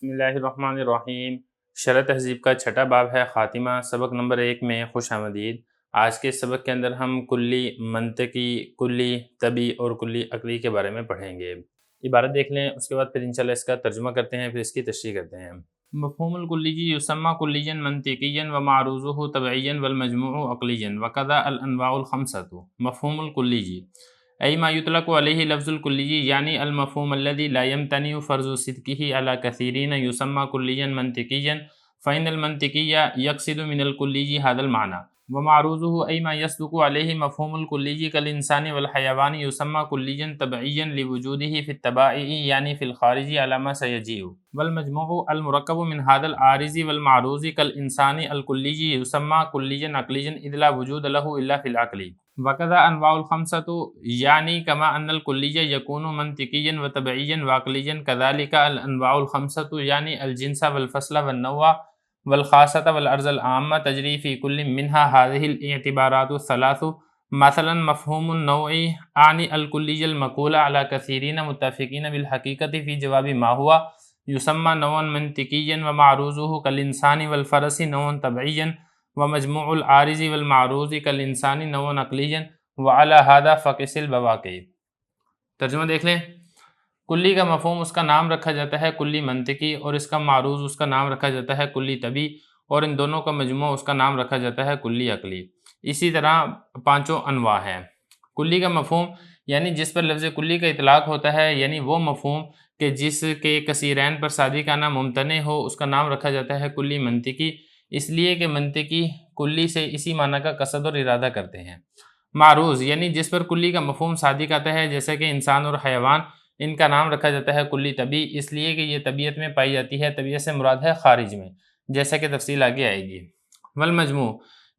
بسم اللہ الرحمن الرحیم۔ شرح تہذیب کا چھٹا باب ہے خاتمہ، سبق نمبر 1 میں خوش آمدید۔ آج کے سبق کے اندر ہم کلی منطقی، کلی طبی اور کلی عقلی کے بارے میں پڑھیں گے۔ عبارت دیکھ لیں، اس کے بعد پھر انشاءاللہ اس کا ترجمہ کرتے ہیں، پھر اس کی تشریح کرتے ہیں۔ مفہوم الکلی یسمى کلیاً منطقیاً ومعروضہ طبعیاً والمجموع عقلیاً وکذا الانواع الخمسۃ۔ مفہوم الکلی أي ما يطلق عليه لفظ الكلي يعني المفهوم الذي لا يمتنع فرض صدقه على كثيرين يسمى كليا منطقيا، فإن المنطقي يقصد من الكلي هذا المعنى، ومعروضه أي ما يصدق عليه مفهوم الكلي كالإنسان والحيوان يسمى كليا طبيعيا لوجوده في الطبائع يعني في الخارج على ما سيجيء، والمجموع المركب من هذا العارض والمعروض كالإنسان الكلي يسمى كليا عقليا إذ لا وجود له إلا في العقل، وكذا انواع الخمسة يعني كما ان الكلية يكون منطقيا وطبيعيا وعقليا كذلك الانواع الخمسة يعني الجنس والفصل والنوع والخاصة والعرض العامة تجري في كل منها هذه الاعتبارات الثلاث، مثلا مفهوم النوع يعني الكلية المقولة على كثيرين متفقين بالحقيقة في جواب ما هو يسمى نوعا منطقيا، ومعروضه كالإنسان والفرس نوعا طبيعيا، ومجموع العارض والمعروض كالإنسان نوعا عقليا، وعلى هذا فقس البواقع۔ ترجمہ دیکھ لیں۔ کلی کا مفہوم اس کا نام رکھا جاتا ہے کلی منطقی، اور اس کا معروض اس کا نام رکھا جاتا ہے کلی طبی، اور ان دونوں کا مجموع اس کا نام رکھا جاتا ہے کلی عقلی۔ اسی طرح پانچوں انواع ہیں۔ کلی کا مفہوم یعنی جس پر لفظ کلی کا اطلاق ہوتا ہے، یعنی وہ مفہوم کہ جس کے کثیرین پر صادقانہ ممتنع ہو، اس کا نام رکھا جاتا ہے کلی منطقی، اس لیے کہ منطقی کلی سے اسی معنی کا قصد اور ارادہ کرتے ہیں۔ معروض یعنی جس پر کلی کا مفہوم صادق آتا ہے، جیسے کہ انسان اور حیوان، ان کا نام رکھا جاتا ہے کلی طبی، اس لیے کہ یہ طبیعت میں پائی جاتی ہے، طبیعت سے مراد ہے خارج میں، جیسا کہ تفصیل آگے آئے گی۔ والمجموع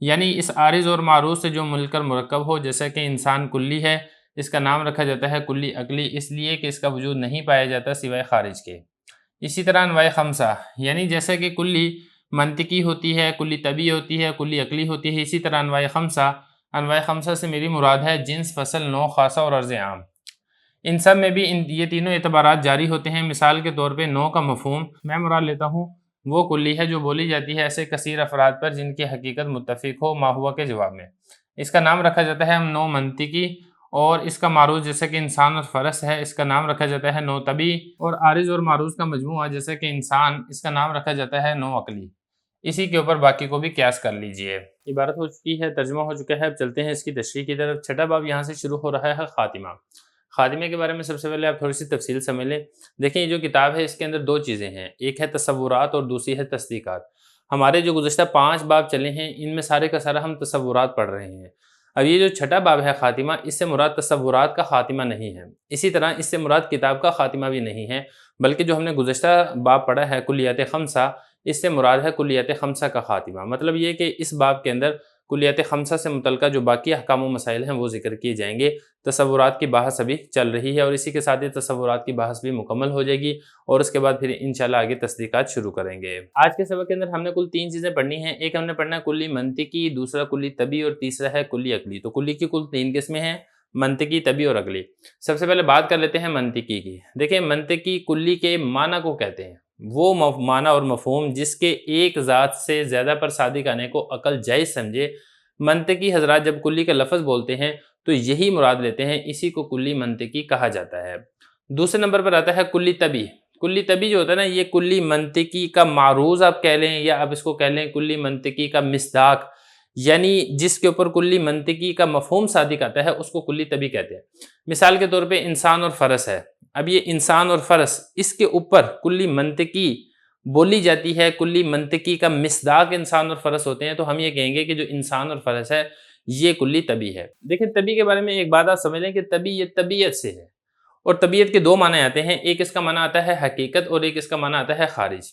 یعنی اس عارض اور معروض سے جو مل کر مرکب ہو، جیسا کہ انسان کلی ہے، اس کا نام رکھا جاتا ہے کلی عقلی، اس لیے کہ اس کا وجود نہیں پایا جاتا سوائے خارج کے۔ اسی طرح انواع خمسہ یعنی جیسا کہ کلی منطقی ہوتی ہے، کلی طبی ہوتی ہے، کلی عقلی ہوتی ہے، اسی طرح انواع خمسہ سے میری مراد ہے جنس، فصل، نوع، خاصہ اور عرض عام۔ ان سب میں بھی یہ تینوں اعتبارات جاری ہوتے ہیں۔ مثال کے طور پہ نوع کا مفہوم میں مراد لیتا ہوں وہ کلی ہے جو بولی جاتی ہے ایسے کثیر افراد پر جن کی حقیقت متفق ہو ما ہوا کے جواب میں، اس کا نام رکھا جاتا ہے نوع منطقی، اور اس کا معروض جیسے کہ انسان اور فرس ہے، اس کا نام رکھا جاتا ہے نوع طبی، اور عارض اور معروض کا مجموعہ جیسے کہ انسان، اس کا نام رکھا جاتا ہے نوع عقلی۔ اسی کے اوپر باقی کو بھی قیاس کر لیجئے۔ عبارت ہو چکی ہے، ترجمہ ہو چکا ہے، اب چلتے ہیں اس کی تشریح کی طرف۔ چھٹا باب یہاں سے شروع ہو رہا ہے خاتمہ۔ خاتمے کے بارے میں سب سے پہلے آپ تھوڑی سی تفصیل سمجھ لیں۔ دیکھیں یہ جو کتاب ہے اس کے اندر دو چیزیں ہیں، ایک ہے تصورات اور دوسری ہے تصدیقات۔ ہمارے جو گزشتہ 5 باب چلے ہیں ان میں سارے کا سارا ہم تصورات پڑھ رہے ہیں۔ اب یہ جو چھٹا باب ہے خاتمہ، اس سے مراد تصورات کا خاتمہ نہیں ہے، اسی طرح اس سے مراد کتاب کا خاتمہ بھی نہیں ہے، بلکہ جو ہم نے گزشتہ باب پڑھا ہے کلیات خمسہ، اس سے مراد ہے کلیات خمسہ کا خاتمہ۔ مطلب یہ کہ اس باب کے اندر کلیات خمسہ سے متعلقہ جو باقی احکام و مسائل ہیں وہ ذکر کیے جائیں گے۔ تصورات کی بحث ابھی چل رہی ہے، اور اسی کے ساتھ یہ تصورات کی بحث بھی مکمل ہو جائے گی، اور اس کے بعد پھر انشاءاللہ آگے تصدیقات شروع کریں گے۔ آج کے سبق کے اندر ہم نے کل 3 چیزیں پڑھنی ہیں۔ ایک ہم نے پڑھنا ہے کلی منطقی، دوسرا کلی طبی، اور تیسرا ہے کلی عقلی۔ تو کلی کی کل 3 قسمیں ہیں، منطقی، طبی اور عقلی۔ سب سے پہلے بات کر لیتے ہیں منطقی کی۔ دیکھیں منطقی کلی کے معنی کو کہتے ہیں، وہ معنی اور مفہوم جس کے ایک ذات سے زیادہ پر صادق آنے کو عقل جائز سمجھے۔ منطقی حضرات جب کلی کا لفظ بولتے ہیں تو یہی مراد لیتے ہیں، اسی کو کلی منطقی کہا جاتا ہے۔ دوسرے نمبر پر آتا ہے کلی طبی۔ کلی طبی جو ہوتا ہے نا، یہ کلی منطقی کا معروض آپ کہہ لیں، یا آپ اس کو کہہ لیں کلی منطقی کا مصداق، یعنی جس کے اوپر کلی منطقی کا مفہوم صادق آتا ہے اس کو کلی طبی کہتے ہیں۔ مثال کے طور پہ انسان اور فرس ہے، اب یہ انسان اور فرس اس کے اوپر کلی منطقی بولی جاتی ہے، کلی منطقی کا مصداق انسان اور فرس ہوتے ہیں، تو ہم یہ کہیں گے کہ جو انسان اور فرس ہے یہ کلی طبی ہے۔ دیکھیں طبی کے بارے میں ایک بات آپ سمجھ لیں کہ طبی یہ طبیعت سے ہے، اور طبیعت کے 2 معنی آتے ہیں، ایک اس کا معنی آتا ہے حقیقت اور ایک اس کا معنی آتا ہے خارج۔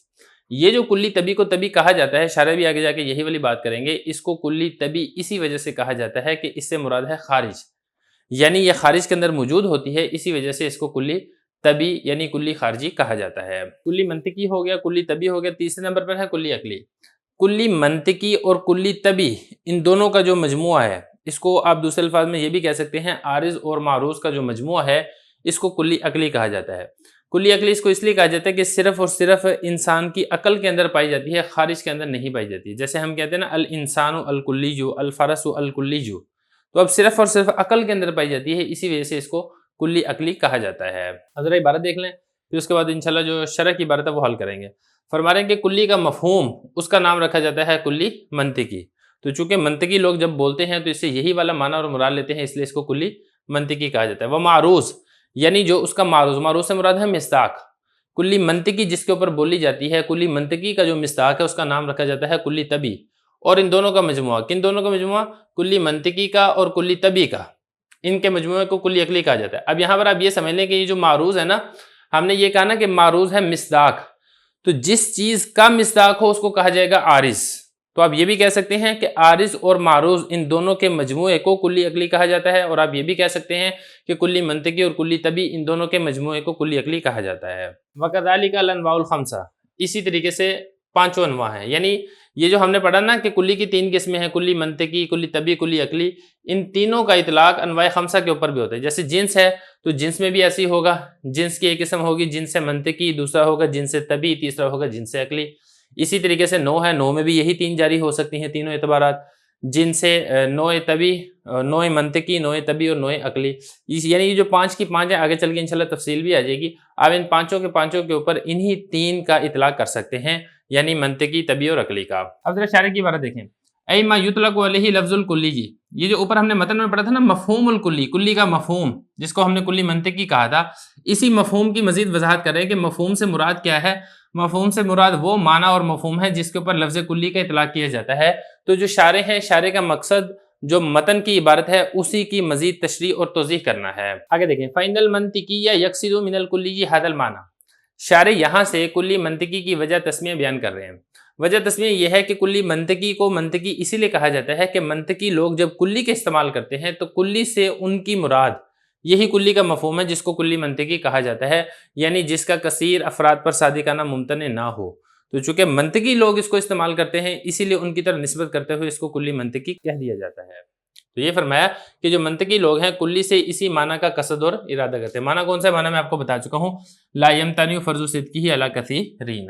یہ جو کلی طبی کو طبی کہا جاتا ہے، شارح بھی آگے جا کے یہی والی بات کریں گے، اس کو کلی طبی اسی وجہ سے کہا جاتا ہے کہ اس سے مراد ہے خارج، یعنی یہ خارج کے اندر موجود ہوتی ہے، اسی وجہ سے اس کو کلی طبی یعنی کلی خارجی کہا جاتا ہے۔ کلی منطقی ہو گیا، کلی طبی ہو گیا، تیسرے نمبر پر ہے کلی عقلی۔ کلی منطقی اور کلی طبی ان دونوں کا جو مجموعہ ہے، اس کو آپ دوسرے الفاظ میں یہ بھی کہہ سکتے ہیں عارض اور معروض کا جو مجموعہ ہے اس کو کلی عقلی کہا جاتا ہے۔ کلی عقلی اس کو اس لیے کہا جاتا ہے کہ صرف اور صرف انسان کی عقل کے اندر پائی جاتی ہے، خارج کے اندر نہیں پائی جاتی ہے۔ جیسے ہم کہتے ہیں نا الانسان الکلیجو الفرس الکلیجو، تو اب صرف اور صرف عقل کے اندر پائی جاتی ہے، اسی وجہ سے اس کو کلی عقلی کہا جاتا ہے۔ ذرا عبارت دیکھ لیں، پھر اس کے بعد انشاءاللہ جو شرح کی عبارت ہے وہ حل کریں گے۔ فرما رہے ہیں کہ کلی کا مفہوم اس کا نام رکھا جاتا ہے کلی منطقی، تو چونکہ منطقی لوگ جب بولتے ہیں تو اس سے یہی والا معنی اور مراد لیتے ہیں، اس لیے اس کو کلی منطقی کہا جاتا ہے۔ وہ معروض یعنی جو اس کا معروض، معروض سے مراد ہے مصداق، کلی منطقی جس کے اوپر بولی جاتی ہے، کلی منطقی کا جو مصداق ہے اس کا نام رکھا جاتا ہے کلی طبی، اور ان دونوں کا مجموعہ، کن دونوں کا مجموعہ؟ کلی منطقی کا اور کلی طبی کا، ان کے مجموعے کو کلی عقلی کہا جاتا ہے۔ اب یہاں پر آپ یہ سمجھ لیں کہ یہ جو معروض ہے نا، ہم نے یہ کہا نا کہ معروض ہے مصداق، تو جس چیز کا مصداق ہو اس کو کہا جائے گا عارض، تو آپ یہ بھی کہہ سکتے ہیں کہ عارض اور معروض ان دونوں کے مجموعے کو کلی عقلی کہا جاتا ہے، اور آپ یہ بھی کہہ سکتے ہیں کہ کلی منطقی اور کلی طبی ان دونوں کے مجموعے کو کلی عقلی کہا جاتا ہے۔ وَكَذَلِكَ الْأَنْوَاءُ الْخَمْسَةُ، اسی طریقے سے پانچوں انواع ہیں، یعنی یہ جو ہم نے پڑھا نا کہ کلی کی تین قسمیں ہیں، کلی منطقی، کلی طبی، کلی عقلی، ان تینوں کا اطلاق انواع خمسہ کے اوپر بھی ہوتا ہے۔ جیسے جنس ہے تو جنس میں بھی ایسی ہوگا، جنس کی ایک قسم ہوگی جنس منطقی، دوسرا ہوگا جنس طبی، تیسرا ہوگا جنس عقلی۔ اسی طریقے سے نوع ہے، نوع میں بھی یہی تین جاری ہو سکتی ہیں، تینوں اعتبارات، جنس نوع طبی، نوع منطقی، نوع طبی اور نوع عقلی، یعنی یہ جو پانچ کی پانچ ہیں، آگے چل کے انشاءاللہ تفصیل بھی آ جائے گی۔ آپ ان پانچوں کے اوپر انہی تین کا اطلاق کر سکتے ہیں، یعنی منطقی، طبی اور عقلی کا۔ اب ذرا شارح کی عبارت دیکھیں، اے ما یطلق علیہ لفظ الکلی جی، یہ جو اوپر ہم نے متن میں پڑھا تھا نا مفہوم الکلی، کلی کا مفہوم جس کو ہم نے کلی منطقی کہا تھا، اسی مفہوم کی مزید وضاحت کر رہے ہیں کہ مفہوم سے مراد کیا ہے۔ مفہوم سے مراد وہ معنی اور مفہوم ہے جس کے اوپر لفظ کلی کا اطلاق کیا جاتا ہے۔ تو جو شارح ہیں، شارح کا مقصد جو متن کی عبارت ہے اسی کی مزید تشریح اور توضیح کرنا ہے۔ آگے دیکھیں، فَإِنَّ الْمَنْطِقِيَّ يَقْصِدُ مِنَ الْكُلِّيِّ هَذَا الْمَعْنَى، شارح یہاں سے کلی منطقی کی وجہ تسمیہ بیان کر رہے ہیں۔ وجہ تسمیہ یہ ہے کہ کلی منطقی کو منطقی اسی لیے کہا جاتا ہے کہ منطقی لوگ جب کلی کے استعمال کرتے ہیں تو کلی سے ان کی مراد یہی کلی کا مفہوم ہے جس کو کلی منطقی کہا جاتا ہے، یعنی جس کا کثیر افراد پر صادقانہ ممتنع نہ ہو۔ تو چونکہ منطقی لوگ اس کو استعمال کرتے ہیں، اسی لیے ان کی طرف نسبت کرتے ہوئے اس کو کلی منطقی کہہ دیا جاتا ہے۔ تو یہ فرمایا کہ جو منطقی لوگ ہیں کلی سے اسی معنی کا قصد اور ارادہ کرتے ہیں۔ معنی کون سا معنی میں آپ کو بتا چکا ہوں، لا یمتنع فرض صدقہ علی کثیرین۔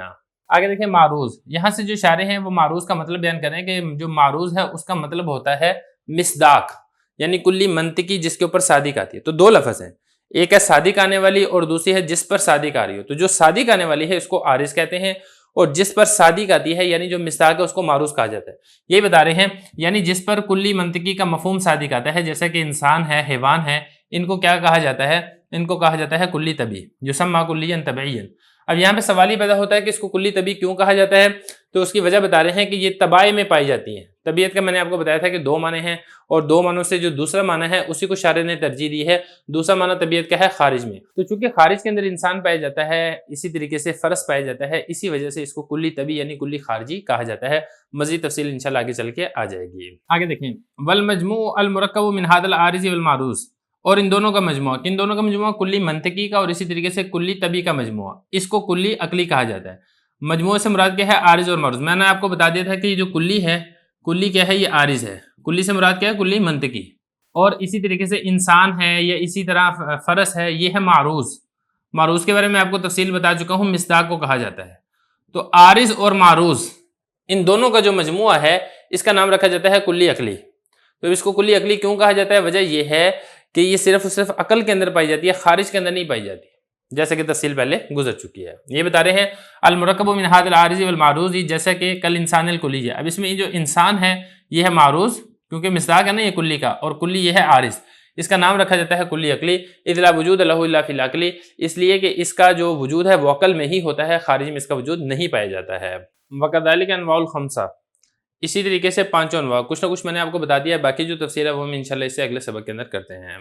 آگے دیکھیں معروض، یہاں سے جو شارح ہیں وہ معروض کا مطلب بیان کریں کہ جو معروض ہے اس کا مطلب ہوتا ہے مصداق، یعنی کلی منطقی جس کے اوپر صادق آتی ہے۔ تو دو لفظ ہیں، ایک ہے صادق آنے والی اور دوسری ہے جس پر صادق آ رہی ہو۔ تو جو صادق آنے والی ہے اس کو عارض کہتے ہیں، اور جس پر صادق آتی ہے یعنی جو مصداق ہے اس کو معروض کہا جاتا ہے۔ یہی بتا رہے ہیں، یعنی جس پر کلی منطقی کا مفہوم صادق آتا ہے، جیسا کہ انسان ہے، حیوان ہے، ان کو کیا کہا جاتا ہے؟ ان کو کہا جاتا ہے کلی طبی، یسمى کلیا طبعیا۔ اب یہاں پہ سوال ہی پیدا ہوتا ہے کہ اس کو کلی طبی کیوں کہا جاتا ہے؟ تو اس کی وجہ بتا رہے ہیں کہ یہ طبائع میں پائی جاتی ہیں۔ طبیعت کا میں نے آپ کو بتایا تھا کہ دو معنی ہیں، اور دو معنوں سے جو دوسرا معنی ہے اسی کو شارح نے ترجیح دی ہے۔ دوسرا معنی طبیعت کا ہے خارج میں، تو چونکہ خارج کے اندر انسان پایا جاتا ہے، اسی طریقے سے فرس پایا جاتا ہے، اسی وجہ سے اس کو کلی طبی یعنی کلی خارجی کہا جاتا ہے۔ مزید تفصیل انشاءاللہ آگے چل کے آ جائے گی۔ آگے دیکھیں، والمجموع المرکب من هذا العارض والمعروض، اور ان دونوں کا مجموعہ، کن دونوں کا مجموعہ؟ کلی منطقی کا اور اسی طریقے سے کلی طبی کا مجموعہ، اس کو کلی عقلی کہا جاتا ہے۔ مجموعے سے مراد کیا ہے؟ عارض اور معروض۔ میں نے آپ کو بتا دیا تھا کہ یہ جو کلی ہے، کلی کیا ہے؟ یہ عارض ہے۔ کلی سے مراد کیا ہے؟ کلی منطقی، اور اسی طریقے سے انسان ہے یا اسی طرح فرس ہے، یہ ہے معروض۔ معروض کے بارے میں آپ کو تفصیل بتا چکا ہوں، مصداق کو کہا جاتا ہے۔ تو عارض اور معروض ان دونوں کا جو مجموعہ ہے اس کا نام رکھا جاتا ہے کلی عقلی۔ تو اس کو کلی عقلی کیوں کہا جاتا ہے؟ وجہ یہ ہے کہ یہ صرف اور صرف عقل کے اندر پائی جاتی ہے، خارج کے اندر نہیں پائی جاتی، جیسا کہ تفصیل پہلے گزر چکی ہے۔ یہ بتا رہے ہیں المرکب من هذا العارض والمعروض، جیسا کہ کل انسان الکلی ہے۔ اب اس میں یہ جو انسان ہے یہ ہے معروض، کیونکہ مصداق ہے نا یہ کلی کا، اور کلی یہ ہے عارض، اس کا نام رکھا جاتا ہے کلی عقلی۔ اذ لا وجود له الا فی العقل، اس لیے کہ اس کا جو وجود ہے وہ عقل میں ہی ہوتا ہے، خارج میں اس کا وجود نہیں پایا جاتا ہے۔ وکذلک انواع الخمسہ، اسی طریقے سے پانچوں انواع، کچھ نہ کچھ میں نے آپ کو بتا دیا ہے، باقی جو تفسیر ہے وہ ہم انشاءاللہ اس سے اگلے سبق کے اندر کرتے ہیں۔